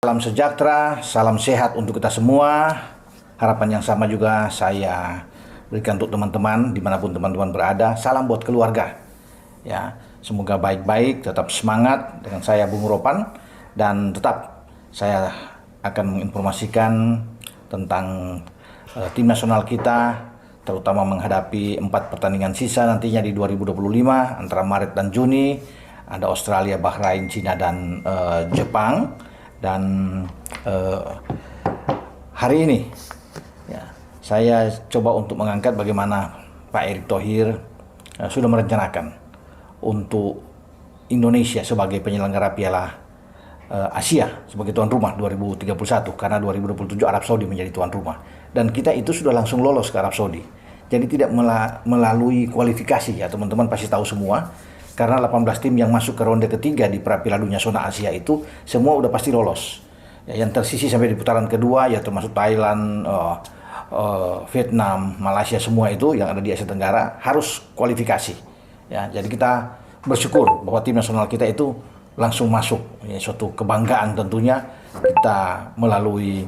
Salam sejahtera, salam sehat untuk kita semua. Harapan yang sama juga saya berikan untuk teman-teman dimanapun teman-teman berada. Salam buat keluarga. Ya, semoga baik-baik, tetap semangat dengan saya Bung Ropan, dan tetap saya akan menginformasikan tentang tim nasional kita, terutama menghadapi 4 pertandingan sisa nantinya di 2025 antara Maret dan Juni. Ada Australia, Bahrain, Cina, dan Jepang. Dan hari ini ya, saya coba untuk mengangkat bagaimana Pak Erick Thohir sudah merencanakan untuk Indonesia sebagai penyelenggara Piala Asia sebagai tuan rumah 2031, karena 2027 Arab Saudi menjadi tuan rumah, dan kita itu sudah langsung lolos ke Arab Saudi. Jadi tidak melalui kualifikasi, ya teman-teman pasti tahu semua. Karena 18 tim yang masuk ke ronde ketiga di Piala Dunia Zona Asia itu semua udah pasti lolos. Ya, yang tersisi sampai di putaran kedua ya termasuk Thailand, Vietnam, Malaysia, semua itu yang ada di Asia Tenggara harus kualifikasi. Ya, jadi kita bersyukur bahwa tim nasional kita itu langsung masuk. Ya, suatu kebanggaan tentunya kita melalui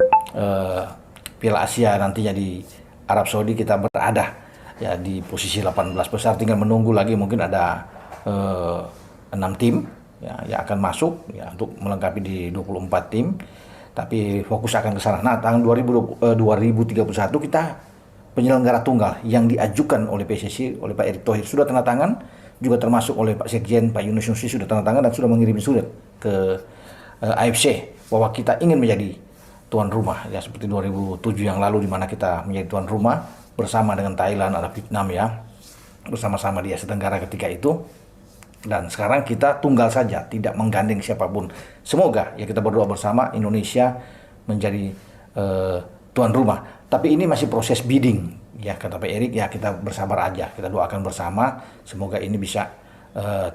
Piala Asia nantinya di Arab Saudi, kita berada ya di posisi 18 besar. Tinggal menunggu lagi, mungkin ada 6 tim ya, yang akan masuk ya, untuk melengkapi di 24 tim, tapi fokus akan ke sana. Nah, tahun 2031 kita penyelenggara tunggal yang diajukan oleh PSSI, oleh Pak Erick Thohir sudah tanda tangan, juga termasuk oleh Pak Sekjen Pak Yunus Nusi sudah tanda tangan dan sudah mengirim surat ke AFC bahwa kita ingin menjadi tuan rumah ya, seperti 2007 yang lalu di mana kita menjadi tuan rumah bersama dengan Thailand, ada Vietnam ya, bersama-sama di Asia Tenggara ketika itu. Dan sekarang kita tunggal saja, tidak menggandeng siapapun. Semoga ya kita berdoa bersama Indonesia menjadi tuan rumah. Tapi ini masih proses bidding ya, kata Pak Erick, ya kita bersabar aja, kita doakan bersama semoga ini bisa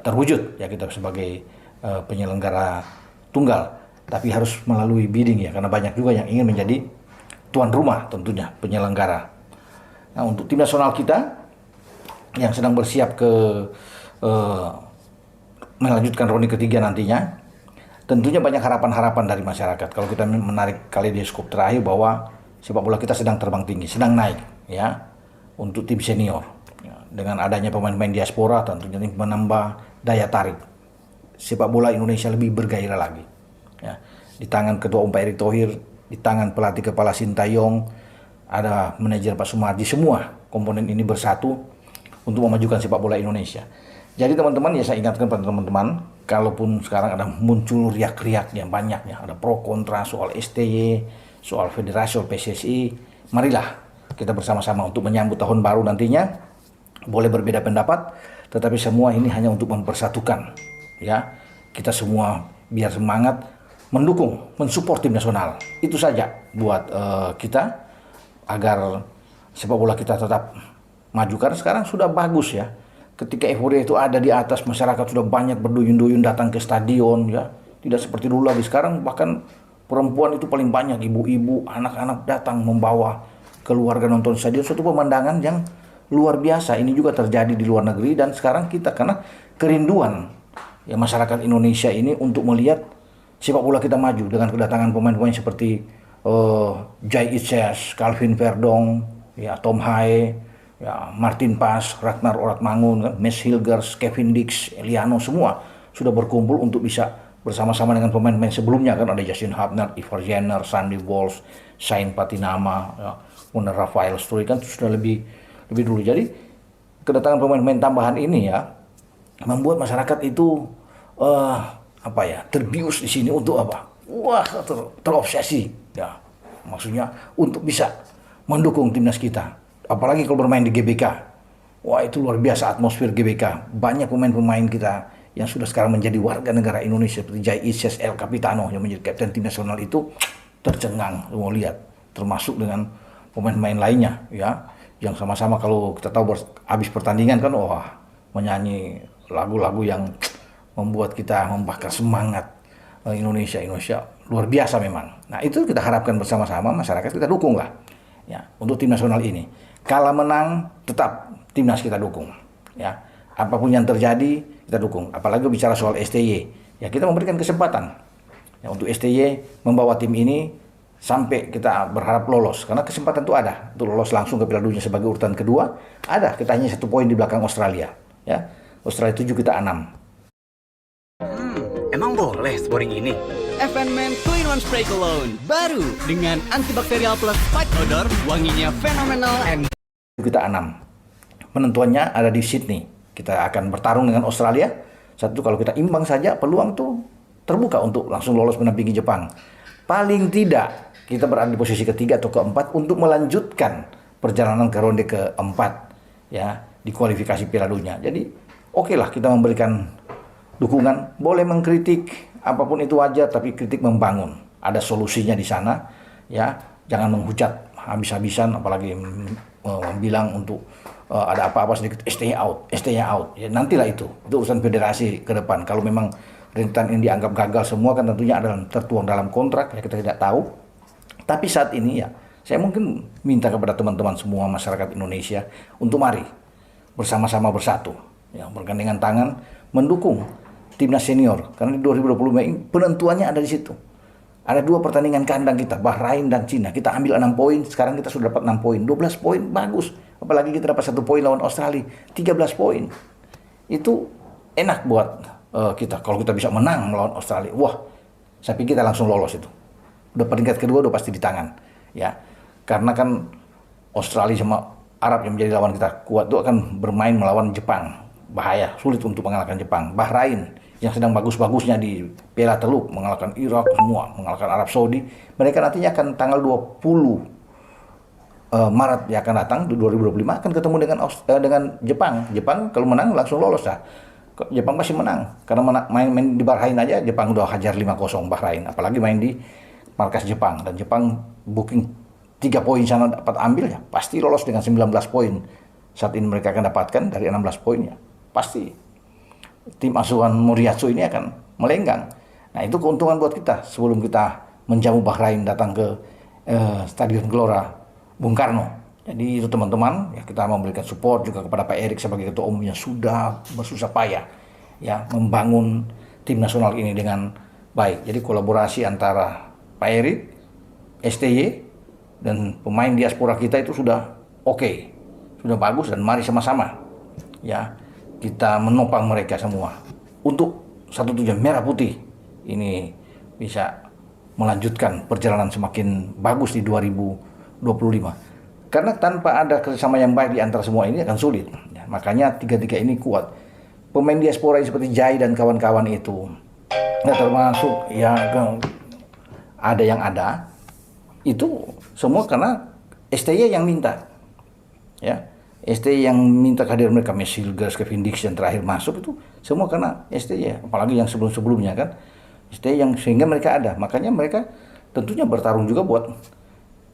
terwujud ya, kita sebagai penyelenggara tunggal. Tapi harus melalui bidding ya, karena banyak juga yang ingin menjadi tuan rumah tentunya penyelenggara. Nah, untuk tim nasional kita yang sedang bersiap ke melanjutkan ronde ketiga nantinya, tentunya banyak harapan-harapan dari masyarakat. Kalau kita menarik kaleidoskop terakhir bahwa sepak bola kita sedang terbang tinggi, sedang naik ya untuk tim senior. Ya, dengan adanya pemain-pemain diaspora tentunya ini menambah daya tarik sepak bola Indonesia lebih bergairah lagi. Ya, di tangan Ketua Umum Pak Erick Thohir, di tangan pelatih kepala Sintayong, ada manajer Pak Sumarji, semua komponen ini bersatu untuk memajukan sepak bola Indonesia. Jadi teman-teman ya, saya ingatkan pada teman-teman, kalaupun sekarang ada muncul riak-riak yang banyak ya, ada pro kontra soal STY, soal federasi, soal PSSI, marilah kita bersama-sama untuk menyambut tahun baru nantinya. Boleh berbeda pendapat, tetapi semua ini hanya untuk mempersatukan ya. Kita semua biar semangat mendukung, mensupport tim nasional. Itu saja buat kita agar sepak bola kita tetap maju, karena sekarang sudah bagus ya. Ketika euforia itu ada di atas, masyarakat sudah banyak berduyun-duyun datang ke stadion ya. Tidak seperti dulu lagi. Sekarang bahkan perempuan itu paling banyak, ibu-ibu, anak-anak datang membawa keluarga nonton stadion. Suatu pemandangan yang luar biasa. Ini juga terjadi di luar negeri, dan sekarang kita karena kerinduan ya masyarakat Indonesia ini untuk melihat sepak bola kita maju dengan kedatangan pemain-pemain seperti Jai Itzes, Calvin Verdong, ya Tom Haye, ya, Martin Pas, Ragnar Oratmangun, Mes Hilgers, Kevin Dix, Eliano, semua sudah berkumpul untuk bisa bersama-sama dengan pemain-pemain sebelumnya. Kan ada Justin Hubner, Ivar Jenner, Sandy Walsh, Sain Patinama, ya, Munar Rafael Struy, kan sudah lebih dulu. Jadi kedatangan pemain-pemain tambahan ini ya membuat masyarakat itu terbius di sini untuk apa? Wah, terobsesi ya. Maksudnya untuk bisa mendukung timnas kita. Apalagi kalau bermain di GBK. Wah, itu luar biasa atmosfer GBK. Banyak pemain-pemain kita yang sudah sekarang menjadi warga negara Indonesia seperti Jai Itzes, El Capitano yang menjadi kapten tim nasional itu tercengang mau lihat, termasuk dengan pemain-pemain lainnya ya, yang sama-sama kalau kita tahu habis pertandingan kan menyanyi lagu-lagu yang membuat kita membakar semangat. Indonesia luar biasa memang. Nah, itu kita harapkan bersama-sama, masyarakat kita dukung lah ya untuk tim nasional ini. Kalah menang tetap timnas kita dukung ya. Apapun yang terjadi kita dukung. Apalagi bicara soal STY ya, kita memberikan kesempatan Ya, untuk STY membawa tim ini sampai kita berharap lolos, karena kesempatan itu ada untuk lolos langsung ke Piala Dunia sebagai urutan kedua. Ada, kita hanya 1 poin di belakang Australia. Ya, Australia 7, kita 6. Emang boleh scoring ini? FN-Man 2-in-1 Spray Cologne baru dengan antibakterial plus fight odor, wanginya fenomenal and Kita 6. Penentuannya ada di Sydney. Kita akan bertarung dengan Australia. Satu, kalau kita imbang saja, peluang tuh terbuka untuk langsung lolos mendampingi Jepang. Paling tidak kita berada di posisi ketiga atau keempat untuk melanjutkan perjalanan ke ronde keempat, ya, di kualifikasi Piala Dunia. Jadi oke lah kita memberikan dukungan, boleh mengkritik, apapun itu wajar, tapi kritik membangun. Ada solusinya di sana, ya. Jangan menghujat habis-habisan, apalagi bilang untuk ada apa-apa sedikit stay out. Ya, nantilah itu urusan federasi ke depan. Kalau memang rintangan ini dianggap gagal semua, kan tentunya ada tertuang dalam kontrak, ya kita tidak tahu. Tapi saat ini ya, saya mungkin minta kepada teman-teman semua masyarakat Indonesia untuk mari bersama-sama bersatu, ya, bergandengan tangan mendukung timnas senior. Karena di 2020 Mei penentuannya ada di situ. Ada 2 pertandingan kandang kita, Bahrain dan Cina. Kita ambil 6 poin, sekarang kita sudah dapat 6 poin. 12 poin, bagus. Apalagi kita dapat 1 poin lawan Australia, 13 poin. Itu enak buat kita. Kalau kita bisa menang melawan Australia, wah, saya pikir kita langsung lolos itu. Udah peringkat kedua udah pasti di tangan, ya. Karena kan Australia sama Arab yang menjadi lawan kita kuat itu akan bermain melawan Jepang. Bahaya, sulit untuk mengalahkan Jepang. Bahrain yang sedang bagus-bagusnya di Piala Teluk, mengalahkan Irak semua, mengalahkan Arab Saudi. Mereka nantinya akan tanggal 20 Maret yang akan datang, 2025 akan ketemu dengan Jepang. Jepang kalau menang langsung lolos dah. Jepang pasti menang, karena main di Bahrain aja Jepang udah hajar 5-0 Bahrain, apalagi main di markas Jepang, dan Jepang booking 3 poin sana dapat ambil, ya pasti lolos dengan 19 poin. Saat ini mereka akan dapatkan dari 16 poinnya. Pasti tim asuhan Moriyasu ini akan melenggang. Nah, itu keuntungan buat kita sebelum kita menjamu Bahrain datang ke Stadion Gelora Bung Karno. Jadi itu teman-teman, ya kita memberikan support juga kepada Pak Erik sebagai ketua umum yang sudah bersusah payah, ya, membangun tim nasional ini dengan baik. Jadi kolaborasi antara Pak Erik, STY, dan pemain diaspora kita itu sudah oke, sudah bagus, dan mari sama-sama, ya, kita menopang mereka semua untuk satu tujuan, merah putih ini bisa melanjutkan perjalanan semakin bagus di 2025. Karena tanpa ada kerjasama yang baik di antara semua ini akan sulit, ya, makanya tiga-tiga ini kuat. Pemain diaspora seperti Jai dan kawan-kawan itu, ya, termasuk ya ada yang ada, itu semua karena STY yang minta, ya. STY yang minta kehadiran mereka, Messi, Hilgers, Kevin Dixon terakhir masuk itu semua karena STY, apalagi yang sebelum-sebelumnya kan STY yang sehingga mereka ada, makanya mereka tentunya bertarung juga buat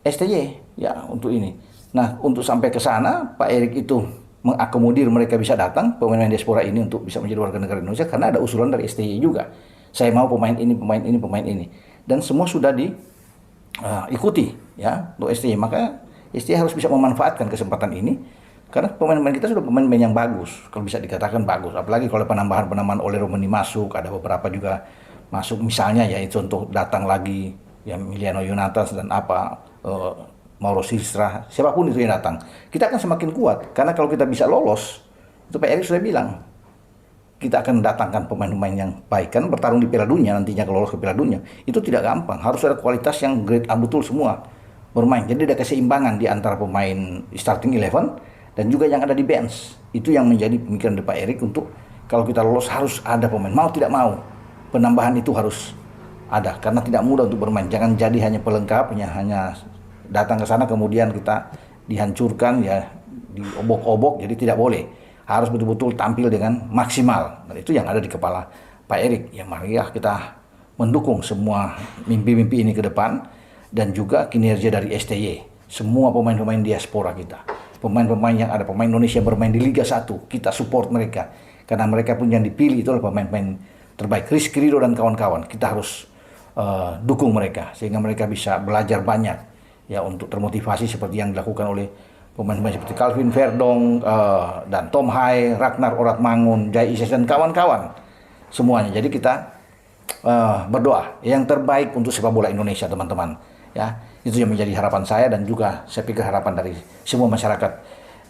STY, ya, untuk ini. Nah, untuk sampai ke sana Pak Erik itu mengakomodir mereka bisa datang pemain diaspora ini untuk bisa menjadi warga negara Indonesia, karena ada usulan dari STY juga. Saya mau pemain ini, pemain ini, pemain ini, dan semua sudah diikuti, ya, untuk STY. Maka STY harus bisa memanfaatkan kesempatan ini. Karena pemain-pemain kita sudah pemain-pemain yang bagus, kalau bisa dikatakan bagus. Apalagi kalau penambahan-penambahan oleh Romani masuk, ada beberapa juga masuk. Misalnya ya itu untuk datang lagi, ya, Emiliano Yonatas dan Mauro Silstra, siapapun itu yang datang. Kita akan semakin kuat, karena kalau kita bisa lolos, itu Pak Erik sudah bilang, kita akan datangkan pemain-pemain yang baik. Kan bertarung di Piala Dunia, nantinya kalau lolos ke Piala Dunia, itu tidak gampang. Harus ada kualitas yang grade A betul semua bermain. Jadi ada keseimbangan di antara pemain starting 11 dan juga yang ada di bench. Itu yang menjadi pemikiran dari Pak Erik untuk kalau kita lolos harus ada pemain. Mau tidak mau, penambahan itu harus ada. Karena tidak mudah untuk bermain. Jangan jadi hanya pelengkap, hanya datang ke sana kemudian kita dihancurkan, ya, diobok-obok. Jadi tidak boleh. Harus betul-betul tampil dengan maksimal. Dan itu yang ada di kepala Pak Erik. Ya, marilah kita mendukung semua mimpi-mimpi ini ke depan. Dan juga kinerja dari STY. Semua pemain-pemain diaspora kita. Pemain-pemain yang ada, pemain Indonesia bermain di Liga 1, kita support mereka. Karena mereka pun yang dipilih itu adalah pemain-pemain terbaik. Rizky Ridho dan kawan-kawan, kita harus dukung mereka. Sehingga mereka bisa belajar banyak, ya, untuk termotivasi seperti yang dilakukan oleh pemain-pemain seperti Calvin Verdong, dan Tom Hai, Ragnar Oratmangun, Jai Ises, dan kawan-kawan. Semuanya. Jadi kita berdoa yang terbaik untuk sepak bola Indonesia, teman-teman. Ya, itu yang menjadi harapan saya dan juga saya pikir harapan dari semua masyarakat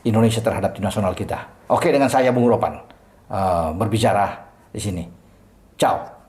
Indonesia terhadap tim nasional kita. Oke, dengan saya Bung Ropan berbicara di sini. Ciao.